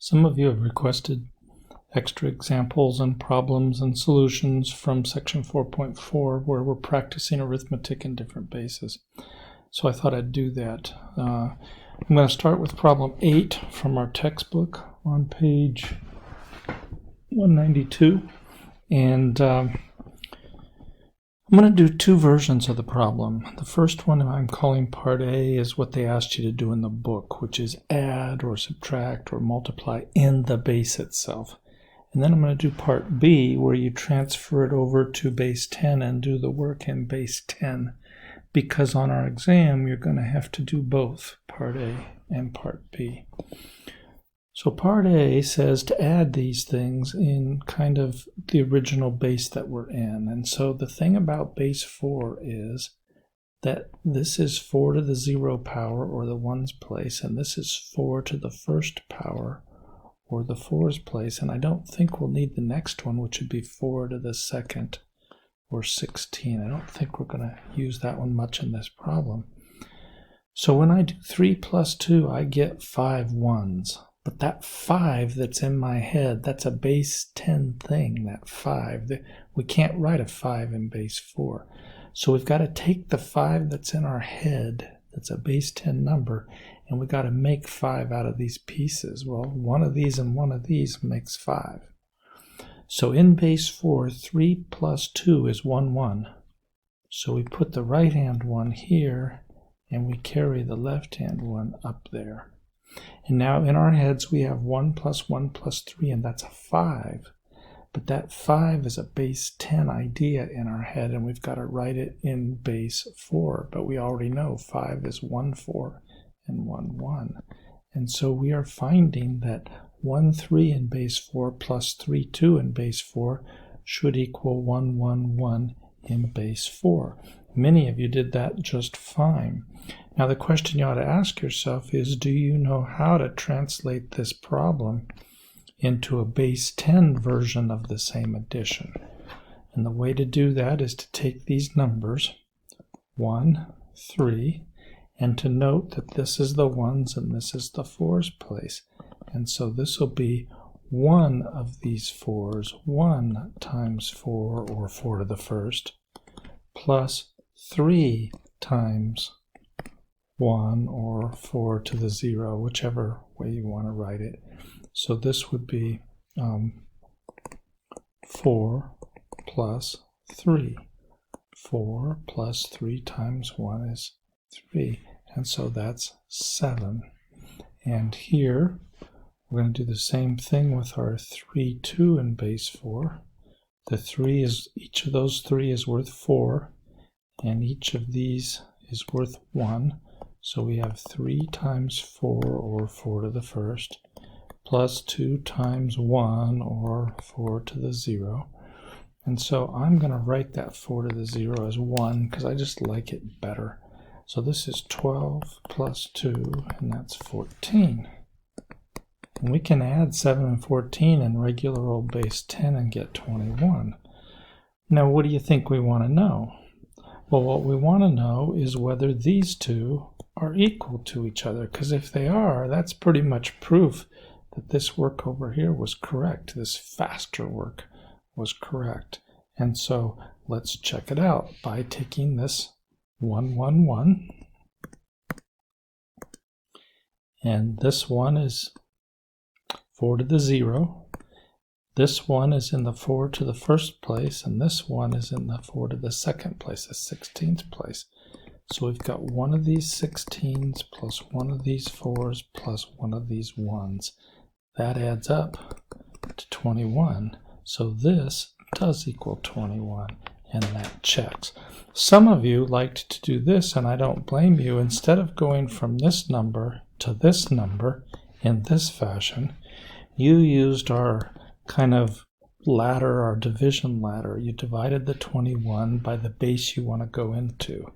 Some of you have requested extra examples and problems and solutions from section 4.4 where we're practicing arithmetic in different bases. So I thought I'd do that. I'm going to start with problem 8 from our textbook on page 192. And I'm going to do two versions of the problem. The first one I'm calling part A is what they asked you to do in the book, which is add or subtract or multiply in the base itself. And then I'm going to do part B, where you transfer it over to base 10 and do the work in base 10. Because on our exam, you're going to have to do both part A and part B. So part A says to add these things in kind of the original base that we're in. And so the thing about base 4 is that this is 4 to the 0 power, or the 1's place, and this is 4 to the 1st power, or the 4's place. And I don't think we'll need the next one, which would be 4 to the 2nd, or 16. I don't think we're going to use that one much in this problem. So when I do 3 plus 2, I get 5 1's. But that 5 that's in my head, that's a base 10 thing, that 5. We can't write a 5 in base 4. So we've got to take the 5 that's in our head, that's a base 10 number, and we've got to make 5 out of these pieces. Well, one of these and one of these makes 5. So in base 4, 3 plus 2 is 1, 1. So we put the right-hand one here, and we carry the left-hand one up there. And now in our heads we have 1 plus 1 plus 3, and that's a 5. But that 5 is a base 10 idea in our head, and we've got to write it in base 4. But we already know 5 is 1, 4 and 1, 1. And so we are finding that 1, 3 in base 4 plus 3, 2 in base 4 should equal 1, 1, 1 in base 4. Many of you did that just fine. Now the question you ought to ask yourself is, do you know how to translate this problem into a base 10 version of the same addition? And the way to do that is to take these numbers, 1, 3, and to note that this is the 1's and this is the 4's place. And so this will be one of these 4's, 1 times 4, or 4 to the 1st, plus 3 times 1, or 4 to the 0, whichever way you want to write it. So this would be 4 plus 3. 4 plus 3 times 1 is 3. And so that's 7. And here we're going to do the same thing with our 3, 2 in base 4. The 3 is, each of those 3 is worth 4, and each of these is worth 1. So we have 3 times 4, or 4 to the 1st, plus 2 times 1, or 4 to the 0. And so I'm going to write that 4 to the 0 as 1 because I just like it better. So this is 12 plus 2, and that's 14. And we can add 7 and 14 in regular old base 10 and get 21. Now what do you think we want to know? Well, what we want to know is whether these two are equal to each other, because if they are, that's pretty much proof that this work over here was correct. This faster work was correct. And so let's check it out by taking this 1, 1, 1. And this one is 4 to the 0. This one is in the 4 to the 1st place, and this one is in the 4 to the 2nd place, the 16th place. So we've got one of these 16s plus one of these 4s plus one of these 1s. That adds up to 21. So this does equal 21, and that checks. Some of you liked to do this, and I don't blame you. Instead of going from this number to this number in this fashion, you used our kind of ladder, our division ladder. You divided the 21 by the base you want to go into.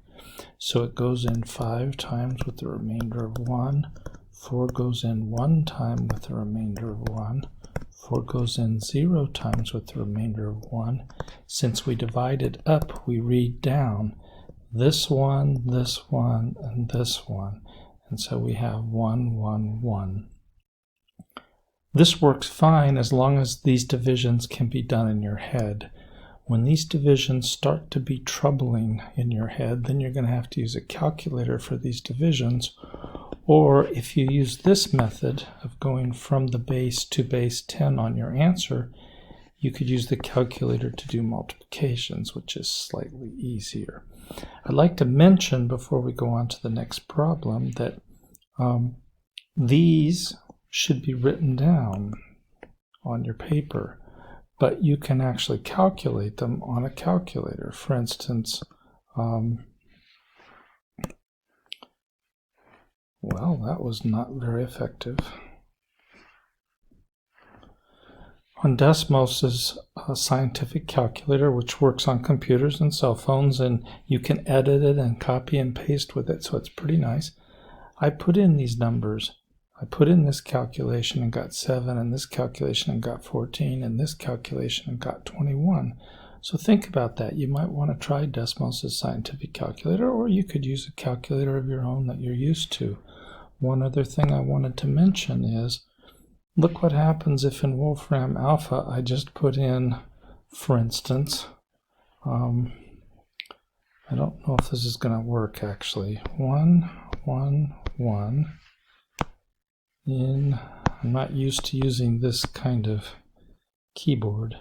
So it goes in 5 times with the remainder of 1. 4 goes in 1 time with the remainder of 1. 4 goes in 0 times with the remainder of 1. Since we divided up, we read down this one, and this one. And so we have 1, 1, 1. This works fine as long as these divisions can be done in your head. When these divisions start to be troubling in your head, then you're going to have to use a calculator for these divisions. Or if you use this method of going from the base to base 10 on your answer, you could use the calculator to do multiplications, which is slightly easier. I'd like to mention before we go on to the next problem that these should be written down on your paper, but you can actually calculate them on a calculator. For instance, well, that was not very effective. On Desmos is a scientific calculator which works on computers and cell phones, and you can edit it and copy and paste with it, so it's pretty nice. I put in these numbers. I put in this calculation and got 7, and this calculation and got 14, and this calculation and got 21. So think about that. You might want to try Desmos' scientific calculator, or you could use a calculator of your own that you're used to. One other thing I wanted to mention is, look what happens if in Wolfram Alpha I just put in, for instance, I don't know if this is going to work actually, 1, 1, 1, in, I'm not used to using this kind of keyboard,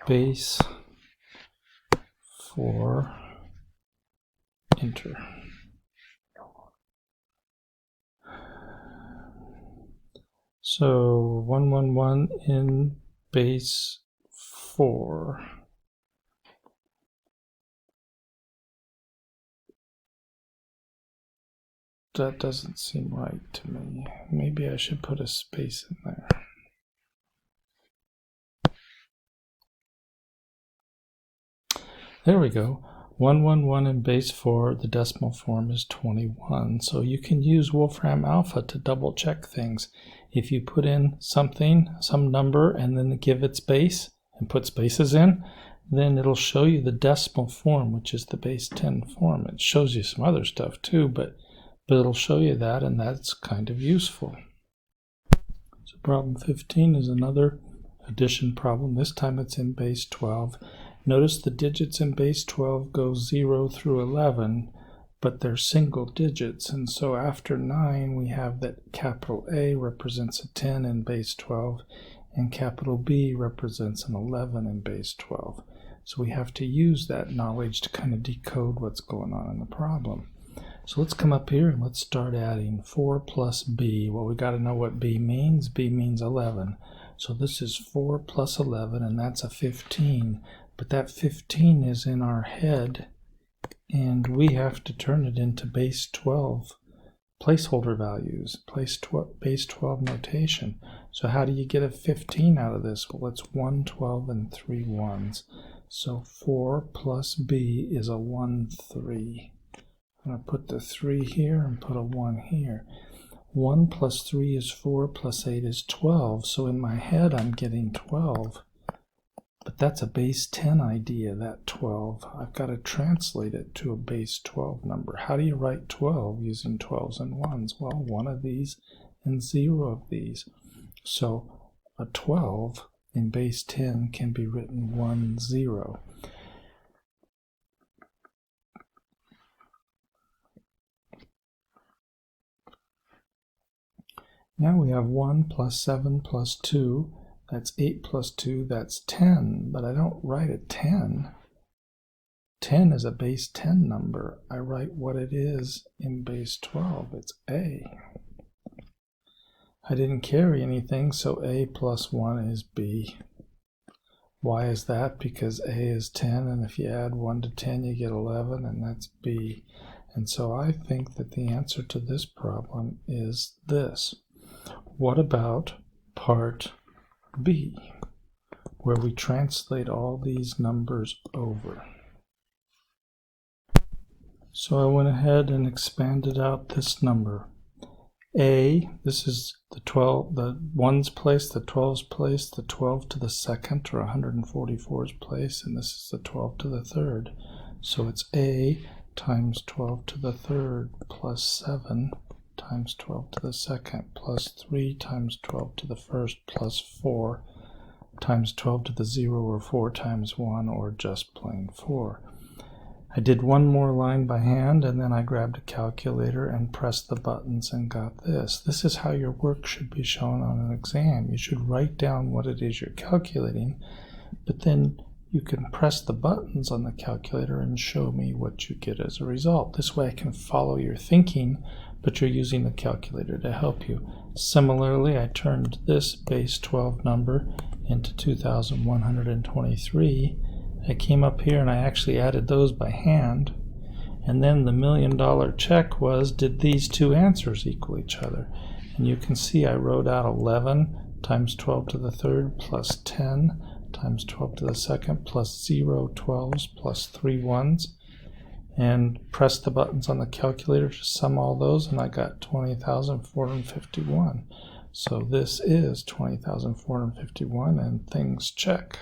base 4, enter. So 111 in base 4. That doesn't seem right to me. Maybe I should put a space in there. There we go. 111 in base 4, the decimal form is 21. So you can use Wolfram Alpha to double check things. If you put in something, some number, and then give its base and put spaces in, then it'll show you the decimal form, which is the base 10 form. It shows you some other stuff too, but it'll show you that, and that's kind of useful. So problem 15 is another addition problem. This time it's in base 12. Notice the digits in base 12 go 0 through 11, but they're single digits, and so after 9 we have that capital A represents a 10 in base 12, and capital B represents an 11 in base 12. So we have to use that knowledge to kind of decode what's going on in the problem. So let's come up here and let's start adding 4 plus B. Well, we got to know what B means. B means 11. So this is 4 plus 11, and that's a 15. But that 15 is in our head, and we have to turn it into base 12 placeholder values, base 12 notation. So how do you get a 15 out of this? Well, it's 1, 12, and 3 ones. So 4 plus B is a 1, 3. I'm going to put the 3 here and put a 1 here. 1 plus 3 is 4 plus 8 is 12. So in my head I'm getting 12. But that's a base 10 idea, that 12. I've got to translate it to a base 12 number. How do you write 12 using 12s and 1s? Well, 1 of these and 0 of these. So a 12 in base 10 can be written 1, 0. Now we have 1 plus 7 plus 2. That's 8 plus 2, that's 10, but I don't write a 10. 10 is a base 10 number. I write what it is in base 12. It's A. I didn't carry anything, so A plus 1 is B. Why is that? Because A is 10, and if you add 1 to 10, you get 11, and that's B. And so I think that the answer to this problem is this. What about part B, where we translate all these numbers over? So I went ahead and expanded out this number. A, this is the 12, the 1's place, the 12's place, the 12 to the second, or 144's place, and this is the 12 to the third. So it's A times 12 to the third plus 7 times 12 to the second plus 3 times 12 to the first plus 4 times 12 to the 0, or 4 times 1, or just plain 4. I did one more line by hand, and then I grabbed a calculator and pressed the buttons and got this. This is how your work should be shown on an exam. You should write down what it is you're calculating, but then you can press the buttons on the calculator and show me what you get as a result. This way I can follow your thinking, but you're using the calculator to help you. Similarly, I turned this base 12 number into 2,123. I came up here and I actually added those by hand, and then the $1 million check was, did these two answers equal each other? And you can see I wrote out 11 times 12 to the third plus 10 times 12 to the second plus 0 12s plus 3 1s, and pressed the buttons on the calculator to sum all those, and I got 20,451. So this is 20,451, and things check.